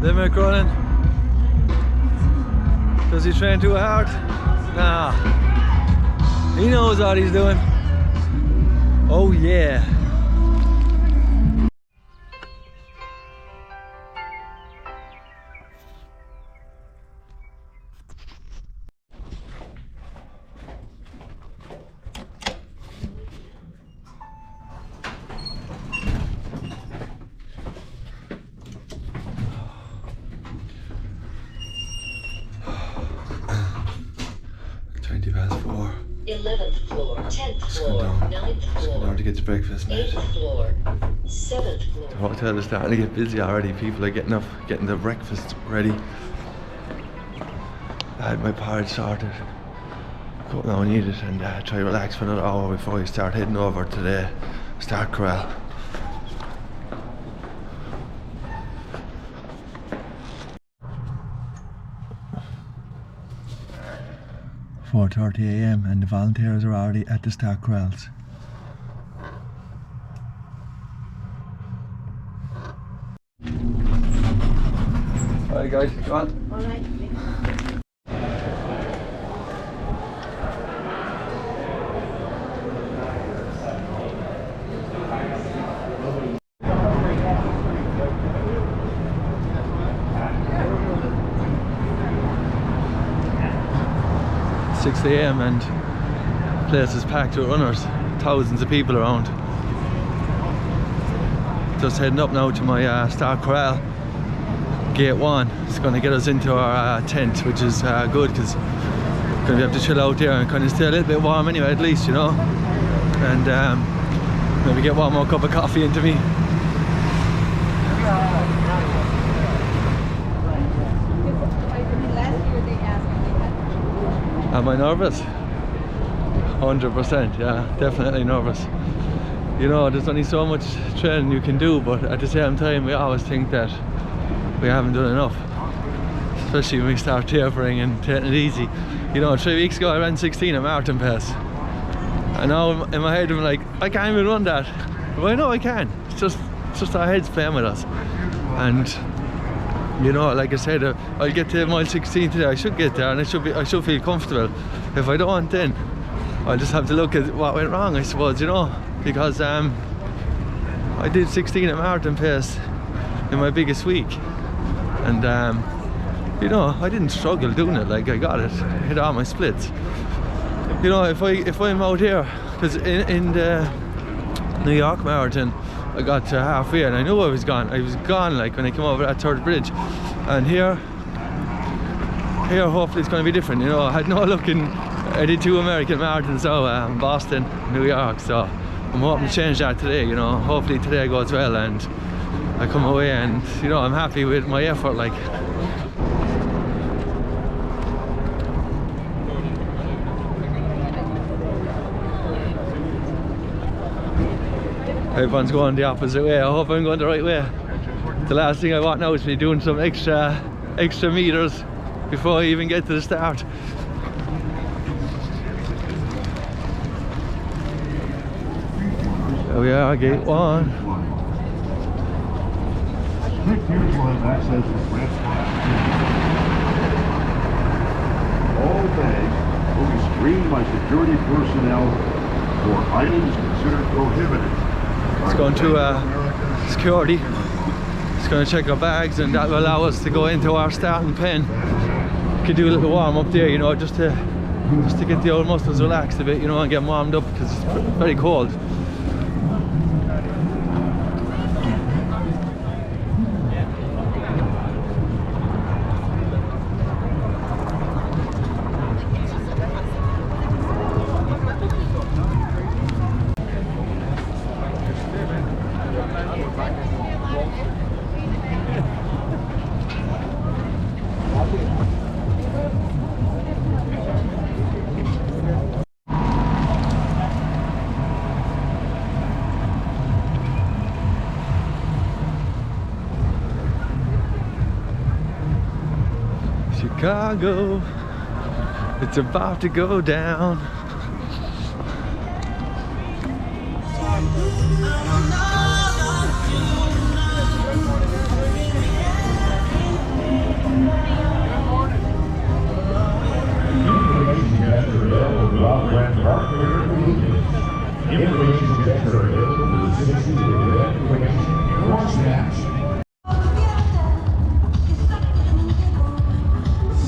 Limerick running. Does he train too hard? Nah. He knows what he's doing. Oh yeah. .4. 11th floor, 10th floor, 9th floor, Now to get to breakfast, mate. 8th floor, 7th floor. The hotel is starting to get busy already. People are getting up, getting their breakfast ready. I had my porridge sorted. Go now and eat it and try to relax for another hour before we start heading over to the Start Corral. .4:30 AM and the volunteers are already at the Start Corrals. Hi guys, go on. Alright. 6 AM and the place is packed with runners, thousands of people around. Just heading up now to my Start Corral, gate 1. It's going to get us into our tent, which is good because we're going to be able to chill out there and kind of stay a little bit warm anyway, at least, you know, and maybe get one more cup of coffee into me. Am I nervous? 100%, yeah, definitely nervous. You know, there's only so much training you can do, but at the same time we always think that we haven't done enough, especially when we start tapering and taking it easy. You know, 3 weeks ago I ran 16 at marathon pace, and now in my head I'm like, I can't even run that. But I know I can. It's just our heads playing with us. And you know, like I said, I'll get to mile 16 today. I should get there, and I should feel comfortable. If I don't, then I'll just have to look at what went wrong, I suppose, you know, because I did 16 at marathon pace in my biggest week, and you know, I didn't struggle doing it. Like, I got it, hit all my splits. You know, if I'm out here, because in the New York Marathon I got to halfway and I knew I was gone. I was gone like when I came over that third bridge, and here hopefully it's going to be different. You know, I had no luck I did 2 American marathons now, Boston, New York, so I'm hoping to change that today. You know, hopefully today goes well and I come away and, you know, I'm happy with my effort. Like, everyone's going the opposite way. I hope I'm going the right way. The last thing I want now is to be doing some extra meters before I even get to the start. There we are, gate 1. All bags will be screened by security personnel for items considered prohibited. It's going to security. It's going to check our bags, and that will allow us to go into our starting pen. We could do a little warm up there, you know, just to get the old muscles relaxed a bit, you know, and get them warmed up because it's very cold. Chicago, it's about to go down.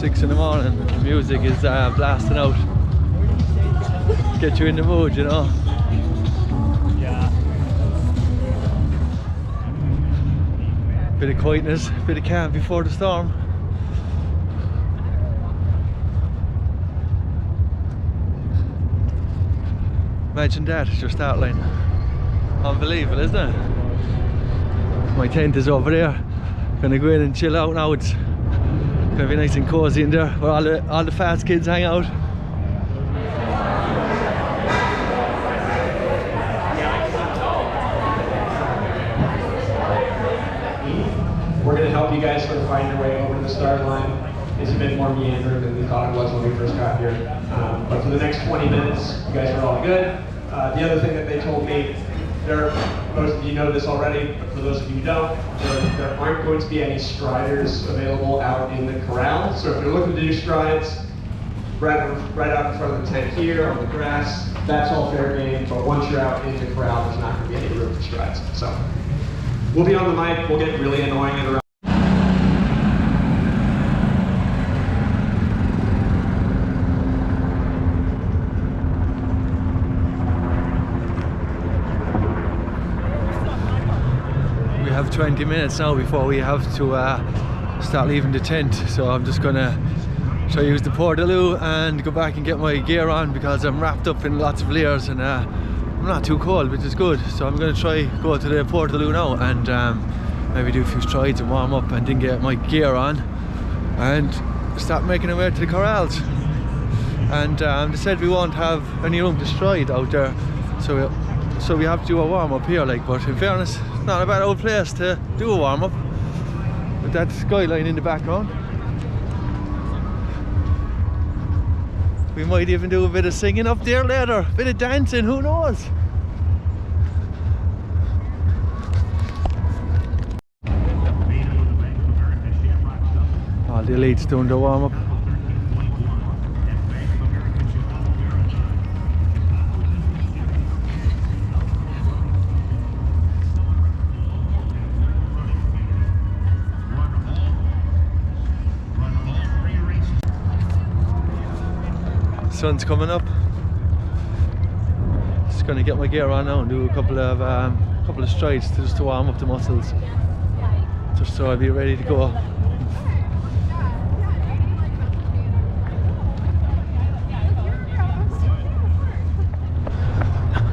6 in the morning, the music is blasting out. Get you in the mood, you know. Bit of quietness, bit of calm before the storm. Imagine that, it's your start line. Unbelievable, isn't it? My tent is over there. Gonna go in and chill out now. It's gonna be nice and cozy in there where all the fast kids hang out. We're going to help you guys sort of find your way over to the start line. It's a bit more meandering than we thought it was when we first got here. But for the next 20 minutes, you guys are all good. The other thing that they told me, most of you know this already, but for those of you who don't, there aren't going to be any striders available out in the corral. So if you're looking to do strides, right out in front of the tent here on the grass, that's all fair game. But once you're out in the corral, there's not going to be any room for strides. So we'll be on the mic. We'll get really annoying at around. We have 20 minutes now before we have to start leaving the tent, so I'm just gonna try to use the Portaloo and go back and get my gear on because I'm wrapped up in lots of layers and I'm not too cold, which is good. So I'm gonna try go to the Portaloo now and maybe do a few strides and warm up and then get my gear on and start making our way to the corrals. And they said we won't have any room to stride out there, so we have to do a warm up here, like. But in fairness, it's not a bad old place to do a warm up with that skyline in the background. We might even do a bit of singing up there later, a bit of dancing, who knows? All the elites doing the warm up. Sun's coming up. Just gonna get my gear on now and do a couple of strides just to warm up the muscles, just so I'll be ready to go.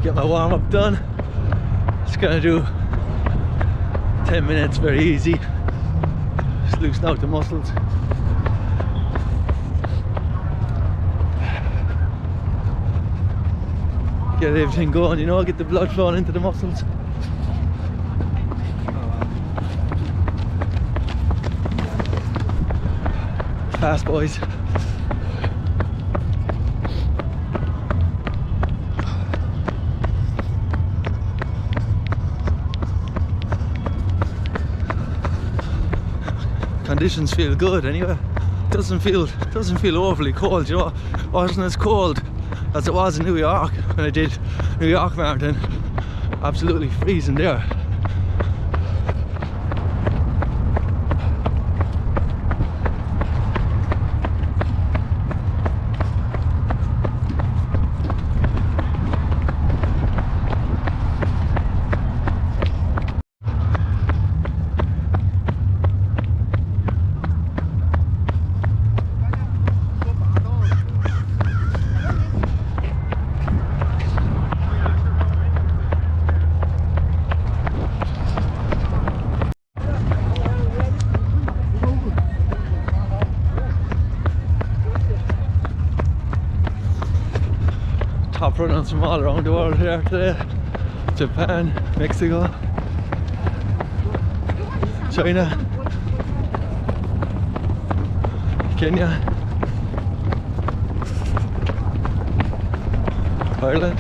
Get my warm up done. Just gonna do 10 minutes, very easy. Just loosen out the muscles. Get everything going, you know, get the blood flowing into the muscles. Fast, boys. Conditions feel good anyway. Doesn't feel overly cold, you know. Wasn't as cold as it was in New York when I did New York Marathon. Absolutely freezing there. Top runners from all around the world here today. Japan, Mexico, China, Kenya, Ireland.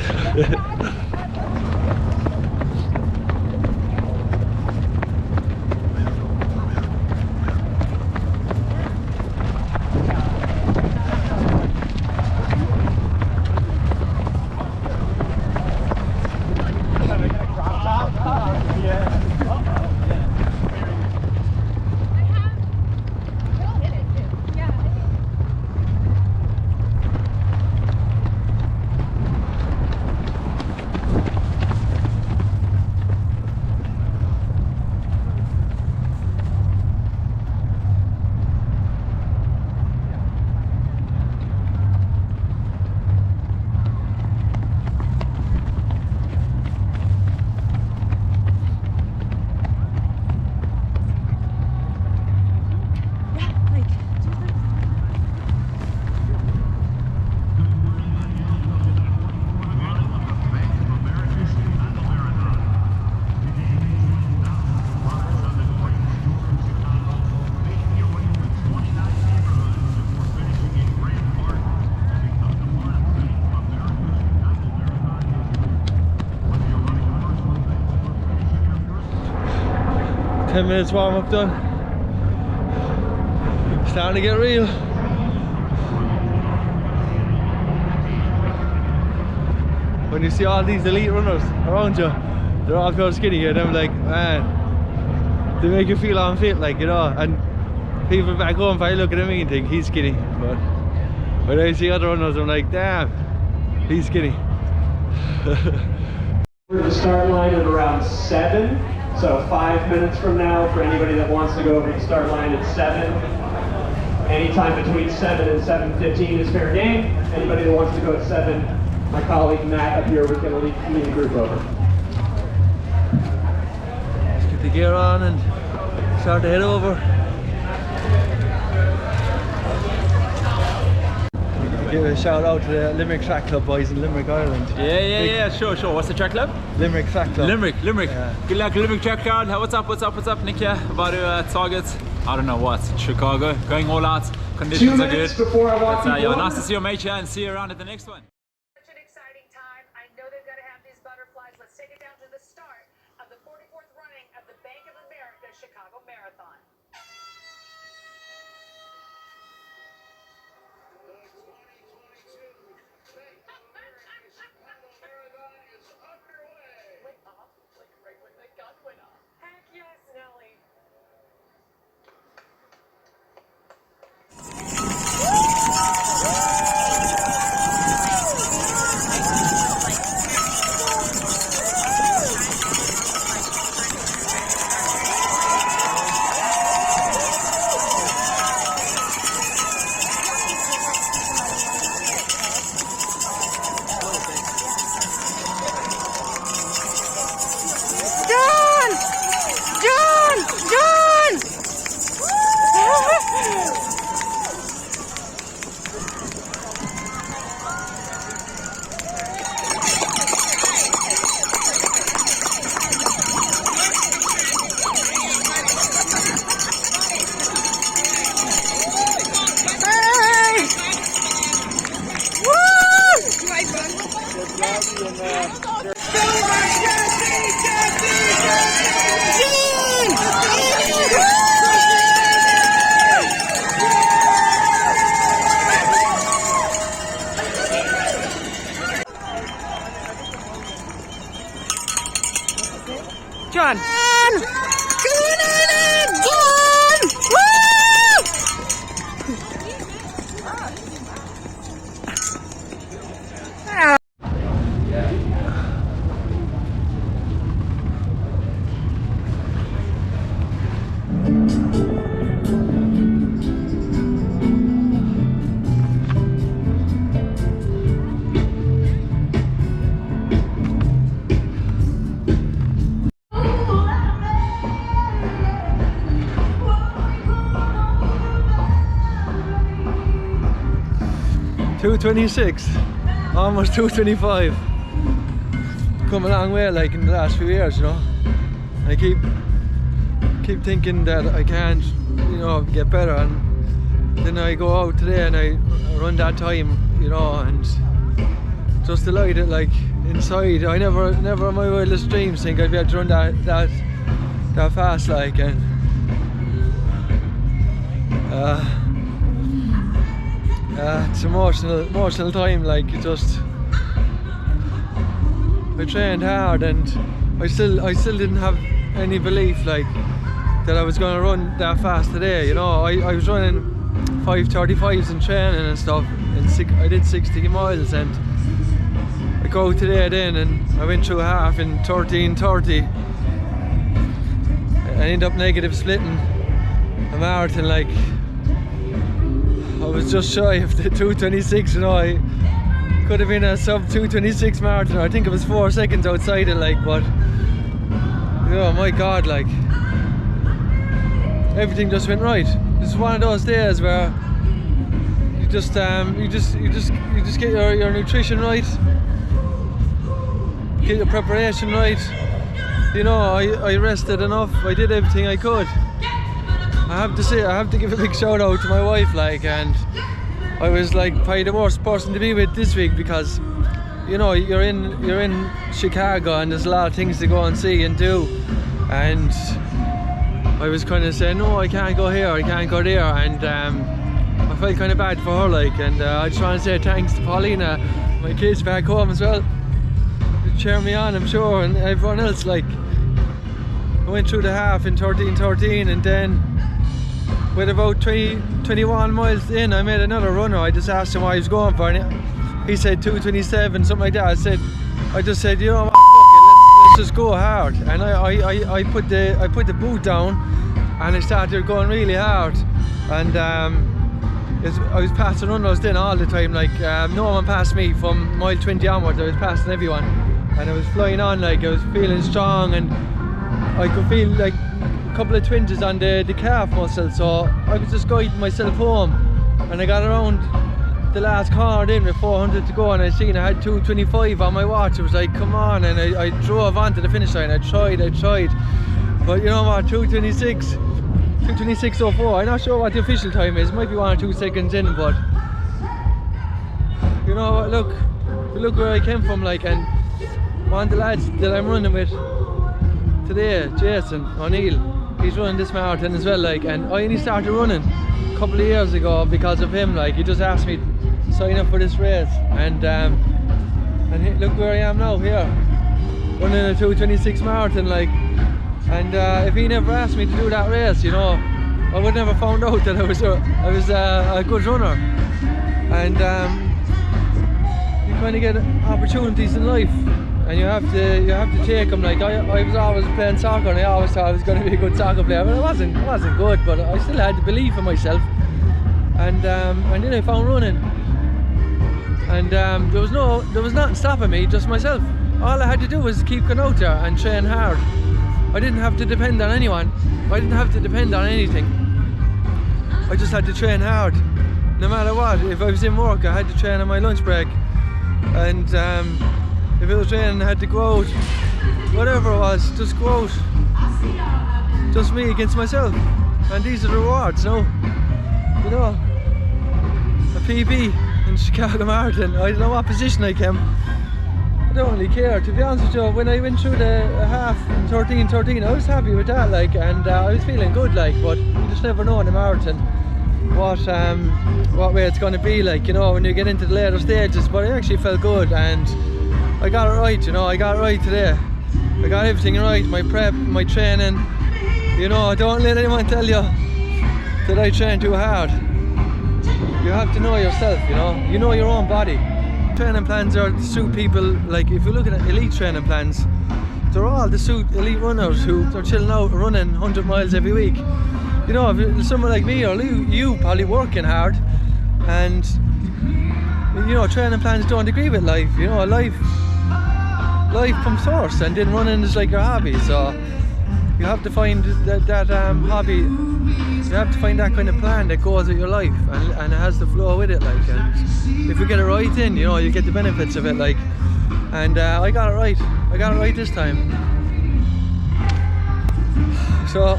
10 minutes warm up done. Starting to get real. When you see all these elite runners around you, they're all pure skinny, and I'm like, man, they make you feel unfit, like, you know. And people back home probably look at me and think he's skinny, but when I see other runners, I'm like, damn, he's skinny. We're at the start line at around 7, so 5 minutes from now for anybody that wants to go over the start line at 7. Anytime between 7 and 7:15 is fair game. Anybody that wants to go at 7, my colleague Matt up here was going to lead the group over. Let's get the gear on and start to head over. Give a shout out to the Limerick Track Club boys in Limerick, Ireland. Yeah, sure. What's the track club? Limerick Track Club. Limerick. Yeah. Good luck, Limerick Track Club. What's up, Nick? About target? I don't know what. Chicago. Going all out. Conditions 2 are good. minutes before I walk But, you nice to see you, mate, and see you around at the next one. Such an exciting time. I know they're going to have these butterflies. Let's take it down to the start of the 44th running of the Bank of America Chicago Marathon. Right when the gun went off. Heck yes, Nelly. John! .226, almost 225. Come a long way, like, in the last few years, you know. I keep thinking that I can't, you know, get better, and then I go out today and I run that time, you know, and just delighted, like, inside. I never in my wildest dreams think I'd be able to run that fast, like, and it's emotional time, like, I trained hard, and I still didn't have any belief, like, that I was going to run that fast today, you know. I was running 5:35s in training and stuff, and I did 60 miles, and I go today then, and I went through half in 13:30. I ended up negative splitting a marathon, like, I was just shy of the 226, you know. I could have been a sub 226 marathon. I think it was 4 seconds outside it, like, but, you know, my God, like, everything just went right. This is one of those days where you just get your nutrition right, get your preparation right. You know, I rested enough. I did everything I could. I have to say, I have to give a big shout out to my wife, like, and I was, like, probably the worst person to be with this week, because, you know, you're in Chicago and there's a lot of things to go and see and do, and I was kind of saying, no, I can't go here, I can't go there, and I felt kind of bad for her, like, and I just want to say thanks to Paulina, my kids back home as well, to cheer me on, I'm sure, and everyone else. Like, I went through the half in 13:13, and then with about 21 miles in, I made another runner. I just asked him what he was going for, and he said 2:27, something like that. I just said, you know what, fuck it, let's just go hard. And I put the boot down, and I started going really hard. And I was passing runners then all the time. Like, no one passed me from mile 20 onwards. I was passing everyone, and I was flying on. Like, I was feeling strong, and I could feel like a couple of twinges on the calf muscle. So I was just guiding myself home, and I got around the last corner then with 400 to go, and I seen I had 2:25 on my watch. It was like, come on, and I drove onto the finish line. I tried, but you know what, 2:26.04. I'm not sure what the official time is. It might be 1 or 2 seconds in, but you know what, look where I came from, like. And one of the lads that I'm running with today, Jason O'Neill, he's running this marathon as well, like, and I only started running a couple of years ago because of him. Like, he just asked me to sign up for this race, and look where I am now, here running a 2:26 marathon, like. And if he never asked me to do that race, you know, I would never found out that I was a good runner. And you kind of get opportunities in life, and you have to take them. Like, I was always playing soccer, and I always thought I was going to be a good soccer player, but I wasn't good. But I still had the belief in myself. And then I found running, and there was nothing stopping me, just myself. All I had to do was keep going out there and train hard. I didn't have to depend on anyone. I didn't have to depend on anything. I just had to train hard, no matter what. If I was in work, I had to train on my lunch break, and if it was raining, I had to go out. Whatever it was, just go out. Just me against myself, and these are the rewards. No, you know, a PB in Chicago Marathon. I don't know what position I came. I don't really care, to be honest with you. When I went through the half in 13:13, I was happy with that, like, and I was feeling good, like. But you just never know in a marathon what way it's going to be, like, you know, when you get into the later stages. But I actually felt good, and I got it right, you know. I got it right today. I got everything right, my prep, my training. You know, don't let anyone tell you that I train too hard. You have to know yourself, you know. You know your own body. Training plans are to suit people. Like, if you look at elite training plans, they're all to suit elite runners who are chilling out running 100 miles every week. You know, if someone like me or you probably working hard, and you know, training plans don't agree with life. You know, life comes first, and then running is like your hobby. So you have to find that hobby. You have to find that kind of plan that goes with your life, and it has to flow with it, like. And if you get it right, then you know you get the benefits of it, like. And I got it right. I got it right this time. So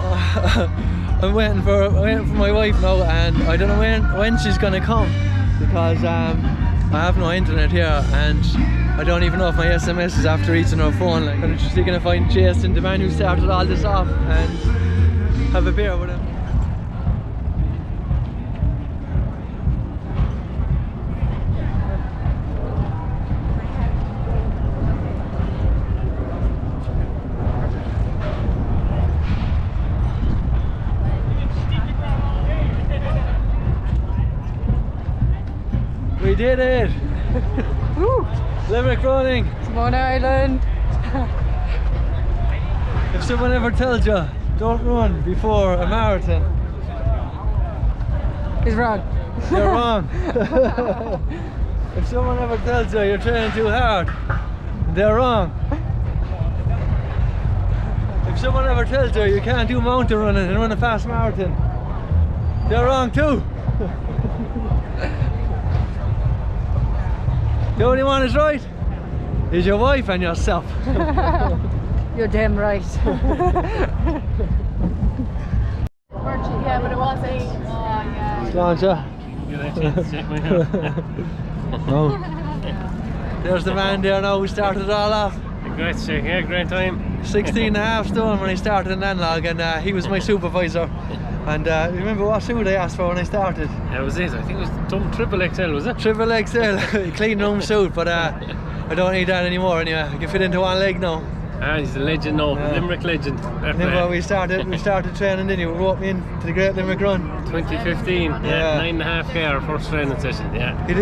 I'm waiting for my wife now, and I don't know when she's gonna come, because I have no internet here, and I don't even know if my SMS is after reaching her phone. Like, I'm just gonna find Jason, the man who started all this off, and have a beer with him. We did it! Woo! Limerick running! Simona Island! If someone ever tells you, don't run before a marathon, He's wrong. you're wrong. If someone ever tells you you're training too hard, they're wrong. If someone ever tells you you can't do mountain running and run a fast marathon, they're wrong too. The only one is right is your wife and yourself. You're damn right. Yeah, but it wasn't. Oh, yeah. No. There's the man there now who started it all off. Great, yeah, great time. 16 and a half stone when I started in Analog, and he was my supervisor. And remember what suit I asked for when I started? That was it. I think it was triple XL, was it? Triple XL, clean room suit, but I don't need that anymore anyway. I can fit into one leg now. Ah, he's a legend now, Limerick legend. Remember we started training, then you wrote me in to the Great Limerick Run. 2015, 9.5k our first training session, yeah. He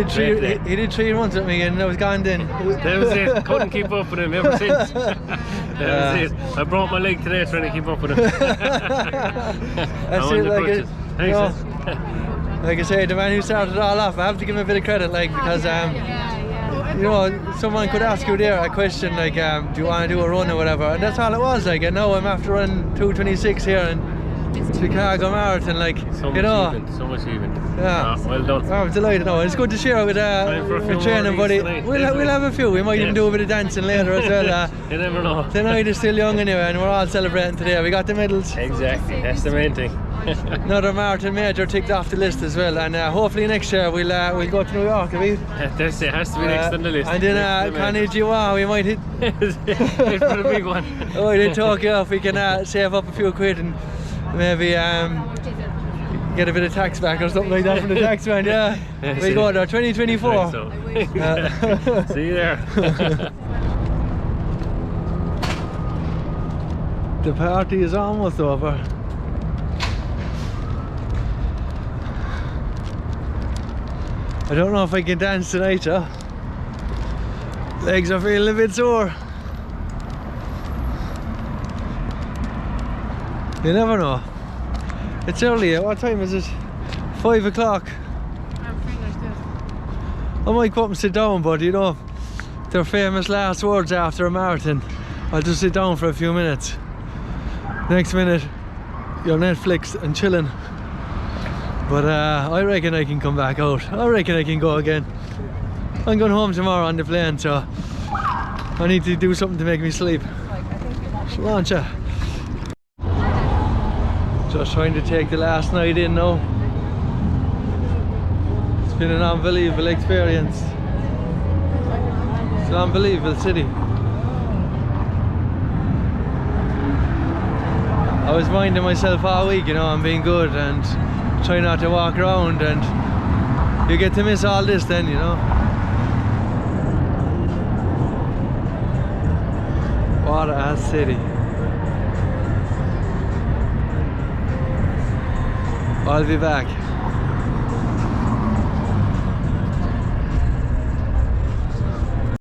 did 3 runs with me and I was gone then. That was it, couldn't keep up with him ever since. That was it. I broke my leg today trying to keep up with him. That's it, like I say, the man who started it all off, I have to give him a bit of credit, like, because you know, someone could ask you there a question like, do you want to do a run or whatever, and that's all it was. Like, and now I'm after running 2:26 here in Chicago Marathon, like, so you know. So much even. Yeah. Well done. I'm delighted. No, it's good to share with training, buddy. We'll have a few. We might even do a bit of dancing later as well. You never know. Tonight is still young anyway, and we're all celebrating today. We got the medals. Exactly. That's the main thing. Another marathon major ticked off the list as well, and hopefully next year we'll go to New York. That's it. Has to be next on the list. And then Konichiwa, we might hit for a big one. Oh, in Tokyo, if we can save up a few quid and maybe get a bit of tax back or something like that from the tax man. Yeah, we go there 2024. So. See you there. The party is almost over. I don't know if I can dance tonight, huh? Legs are feeling a bit sore. You never know. It's early. What time is it? 5 o'clock. I might go up and sit down, but you know, their famous last words after a marathon. I'll just sit down for a few minutes. Next minute, you're Netflix and chilling. But I reckon I can come back out. I reckon I can go again. I'm going home tomorrow on the plane, so I need to do something to make me sleep. Sláinte. Just trying to take the last night in now. It's been an unbelievable experience. It's an unbelievable city. I was minding myself all week, you know, I'm being good and try not to walk around, and you get to miss all this then, you know. What a city. I'll be back.